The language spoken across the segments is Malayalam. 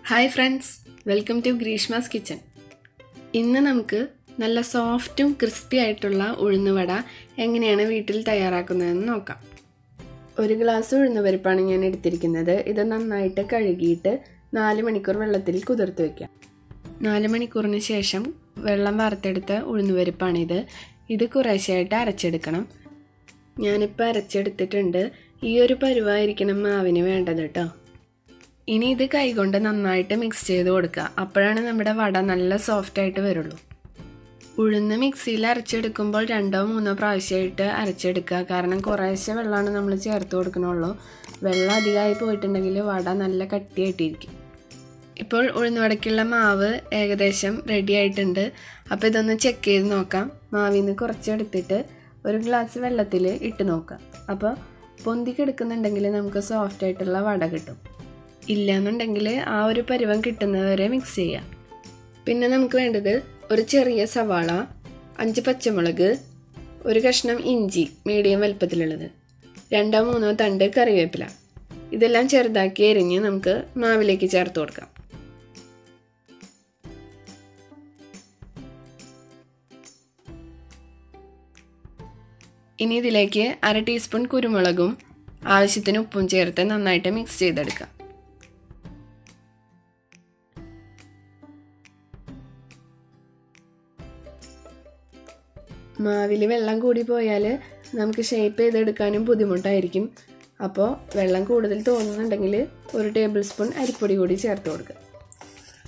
Hi friends, welcome to Greeshmaa's kitchen. ഇന്ന് നമുക്ക് നല്ല സോഫ്റ്റും ക്രിസ്പി ആയിട്ടുള്ള ഉഴുന്ന് വട എങ്ങനെയാണ് വീട്ടിൽ തയ്യാറാക്കുന്നതെന്ന് നോക്കാം. ഒരു ഗ്ലാസ് ഉഴുന്ന് പരിപ്പാണ് ഞാൻ എടുത്തിരിക്കുന്നത്. ഇത് നന്നായിട്ട് കഴുകിയിട്ട് 4 മണിക്കൂർ വെള്ളത്തിൽ കുതിർത്ത് വെക്കാം. 4 മണിക്കൂറിന് ശേഷം വെള്ളം വാർത്തെടുത്ത ഉഴുന്ന് പരിപ്പാണിത്. ഇത് കുറേശ്ശെയായിട്ട് അരച്ചെടുക്കണം. ഞാനിപ്പോൾ അരച്ചെടുത്തിട്ടുണ്ട്. ഈ ഒരു പരുവായിരിക്കണം മാവിന് വേണ്ടത് കേട്ടോ. ഇനി ഇത് കൈകൊണ്ട് നന്നായിട്ട് മിക്സ് ചെയ്ത് കൊടുക്കുക. അപ്പോഴാണ് നമ്മുടെ വട നല്ല സോഫ്റ്റ് ആയിട്ട് വരുള്ളൂ. ഉഴുന്ന് മിക്സിയിൽ അരച്ചെടുക്കുമ്പോൾ 2-3 പ്രാവശ്യമായിട്ട് അരച്ചെടുക്കുക. കാരണം കുറേശ്ശെ വെള്ളമാണ് നമ്മൾ ചേർത്ത് കൊടുക്കണുള്ളൂ. വെള്ളം അധികമായി പോയിട്ടുണ്ടെങ്കിൽ വട നല്ല കട്ടിയായിട്ടിരിക്കും. ഇപ്പോൾ ഉഴുന്ന് വടയ്ക്കുള്ള മാവ് ഏകദേശം റെഡി ആയിട്ടുണ്ട്. അപ്പോൾ ഇതൊന്ന് ചെക്ക് ചെയ്ത് നോക്കാം. മാവിൽ നിന്ന് കുറച്ചെടുത്തിട്ട് ഒരു ഗ്ലാസ് വെള്ളത്തിൽ ഇട്ട് നോക്കാം. അപ്പോൾ പൊന്തിക്കെടുക്കുന്നുണ്ടെങ്കിൽ നമുക്ക് സോഫ്റ്റ് ആയിട്ടുള്ള വട കിട്ടും. ഇല്ലയെന്നുണ്ടെങ്കിൽ ആ ഒരു പരുവം കിട്ടുന്നവരെ മിക്സ് ചെയ്യാം. പിന്നെ നമുക്ക് വേണ്ടത് ഒരു ചെറിയ സവാള, 5 പച്ചമുളക്, ഒരു കഷ്ണം ഇഞ്ചി മീഡിയം വലുപ്പത്തിലുള്ളത്, 2-3 തണ്ട് കറിവേപ്പില. ഇതെല്ലാം ചെറുതാക്കി എരിഞ്ഞ് നമുക്ക് മാവിലേക്ക് ചേർത്ത് കൊടുക്കാം. ഇനി ഇതിലേക്ക് 1/2 ടീസ്പൂൺ കുരുമുളകും ആവശ്യത്തിന് ഉപ്പും ചേർത്ത് നന്നായിട്ട് മിക്സ് ചെയ്തെടുക്കാം. മാവിൽ വെള്ളം കൂടി പോയാൽ നമുക്ക് ഷേപ്പ് ചെയ്തെടുക്കാനും ബുദ്ധിമുട്ടായിരിക്കും. അപ്പോൾ വെള്ളം കൂടുതൽ തോന്നുന്നുണ്ടെങ്കിൽ 1 ടേബിൾ സ്പൂൺ അരിപ്പൊടി കൂടി ചേർത്ത് കൊടുക്കുക.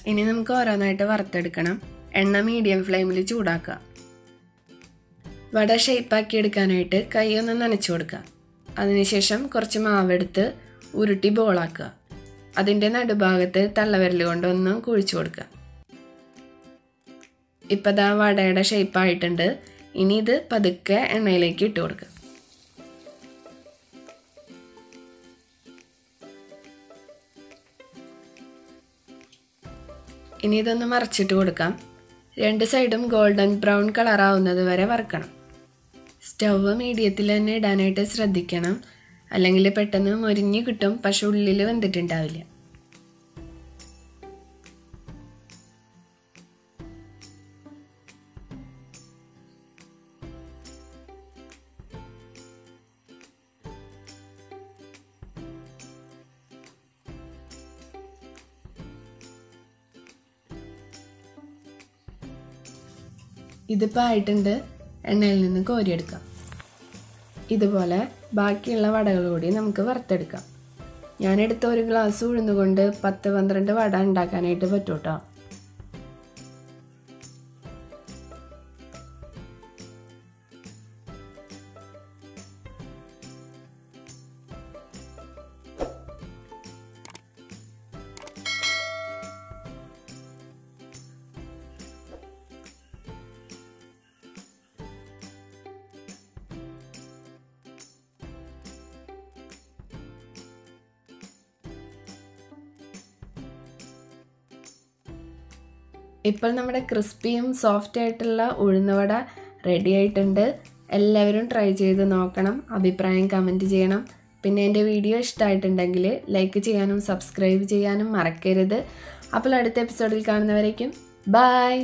ഇനി നമുക്ക് ഓരോന്നായിട്ട് വറുത്തെടുക്കണം. എണ്ണ മീഡിയം ഫ്ലെയിമിൽ ചൂടാക്കുക. വട ഷേപ്പാക്കി എടുക്കാനായിട്ട് കൈ ഒന്ന് നനച്ചു കൊടുക്കുക. അതിനുശേഷം കുറച്ച് മാവെടുത്ത് ഉരുട്ടി ബോളാക്കുക. അതിൻ്റെ നടുഭാഗത്ത് തള്ളവിരൽ കൊണ്ടൊന്ന് കുഴിച്ചു കൊടുക്കുക. ഇപ്പം ദാ വടയുടെ ഷേപ്പായിട്ടുണ്ട്. ഇനി ഇത് പതുക്കെ എണ്ണയിലേക്ക് ഇട്ട് കൊടുക്കുക. ഇനി ഇതൊന്ന് മറിച്ചിട്ട് കൊടുക്കാം. 2 സൈഡും ഗോൾഡൻ ബ്രൗൺ കളറാവുന്നത് വരെ വറുക്കണം. സ്റ്റൗവ് മീഡിയത്തിൽ തന്നെ ഇടാനായിട്ട് ശ്രദ്ധിക്കണം. അല്ലെങ്കിൽ പെട്ടെന്ന് മൊരിഞ്ഞ് കിട്ടും, പക്ഷെ ഉള്ളിൽ വെന്തിട്ടുണ്ടാവില്ല. ഇതിപ്പോൾ ആയിട്ടുണ്ട്. എണ്ണയിൽ നിന്ന് കോരിയെടുക്കാം. ഇതുപോലെ ബാക്കിയുള്ള വടകൾ കൂടി നമുക്ക് വറുത്തെടുക്കാം. ഞാനെടുത്ത ഒരു ഗ്ലാസ് ഉഴുന്നുകൊണ്ട് 10-12 വട ഉണ്ടാക്കാനായിട്ട് പറ്റും കേട്ടോ. ഇപ്പോൾ നമ്മുടെ ക്രിസ്പിയും സോഫ്റ്റ് ആയിട്ടുള്ള ഉഴുന്നുവട റെഡി ആയിട്ടുണ്ട്. എല്ലാവരും ട്രൈ ചെയ്ത് നോക്കണം. അഭിപ്രായം കമൻറ്റ് ചെയ്യണം. പിന്നെ എൻ്റെ വീഡിയോ ഇഷ്ടമായിട്ടുണ്ടെങ്കിൽ ലൈക്ക് ചെയ്യാനും സബ്സ്ക്രൈബ് ചെയ്യാനും മറക്കരുത്. അപ്പോൾ അടുത്ത എപ്പിസോഡിൽ കാണുന്നവരേക്കും ബൈ.